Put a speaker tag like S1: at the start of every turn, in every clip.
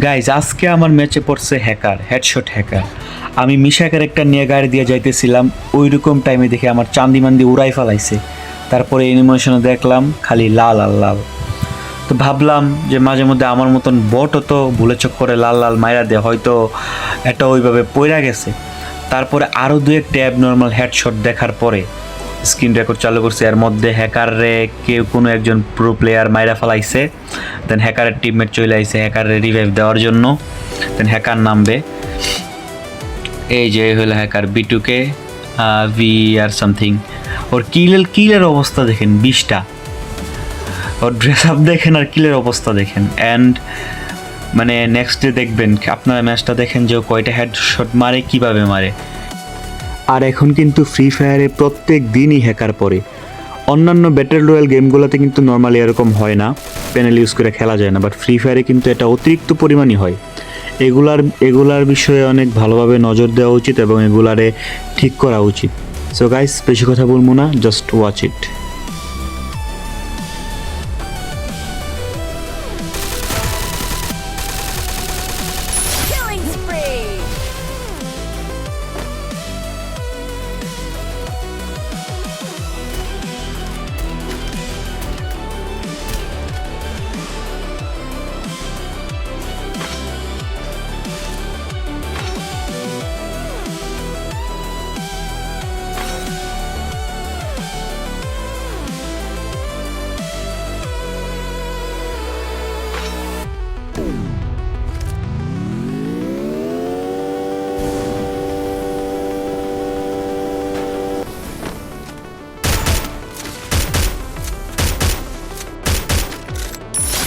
S1: Guys আজকে আমার ম্যাচে পড়ছে হ্যাকার, হেডশট হ্যাকার। আমি মিশা ক্যারেক্টার নিয়ে গাড়ি দিয়ে যাইতেছিলাম, ওই রকম টাইমে দেখে আমার চান্দি মান্দি উড়াই ফেলাইছে। তারপরে অ্যানিমেশনে দেখলাম খালি লাল আর লাল। তো ভাবলাম যে মাঝে মধ্যে আমার মতন বটও তো ভুলে চোখ করে লাল লাল মাইরা দেয়, হয়তো এটা ওইভাবে পইরা গেছে। তারপরে আরও দু একটা অ্যাব নর্মাল হেডশট দেখার পরে স্ক্রিন রেকর্ড চালু করছে, এর মধ্যে হ্যাকাররে কেউ কোনো একজন প্রো প্লেয়ার মাইরা ফেলাইছে। দেন হ্যাকারের টিমমেট চলে আইছে হ্যাকারে রিভাইভ দেওয়ার জন্য। দেন হ্যাকার নামবে, এই যে হলো হ্যাকার বিটুকে ভি আর সামথিং। ওর কিলের অবস্থা দেখেন 20টা, ওর ড্রেস আপ দেখেন আর কিলের অবস্থা দেখেন। অ্যান্ড মানে নেক্সট ডে দেখবেন, আপনারা ম্যাচটা দেখেন যে ও কয়টা হেডশট মারে, কিভাবে মারে। আর এখন কিন্তু ফ্রি ফায়ারে প্রত্যেক দিনই হ্যাকার পড়ে। অন্যান্য ব্যাটল রয়্যাল গেমগুলোতে কিন্তু নর্মালি এরকম হয় না, প্যানেল ইউজ করে খেলা যায় না, বাট ফ্রি ফায়ারে কিন্তু এটা অতিরিক্ত পরিমাণই হয়। এগুলার বিষয়ে অনেক ভালোভাবে নজর দেওয়া উচিত এবং এগুলারে ঠিক করা উচিত। সো গাইস, বেশি কথা বলবো না, just watch it.
S2: Killing spree!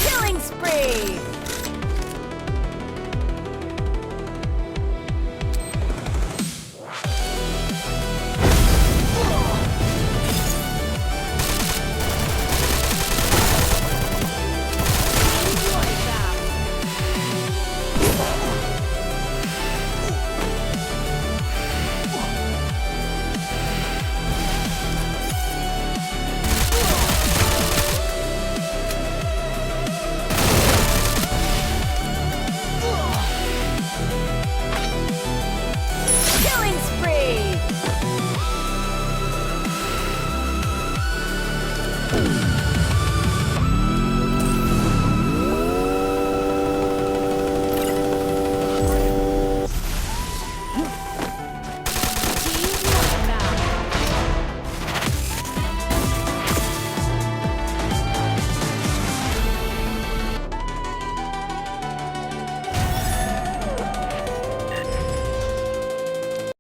S2: Killing spree! Killing spree!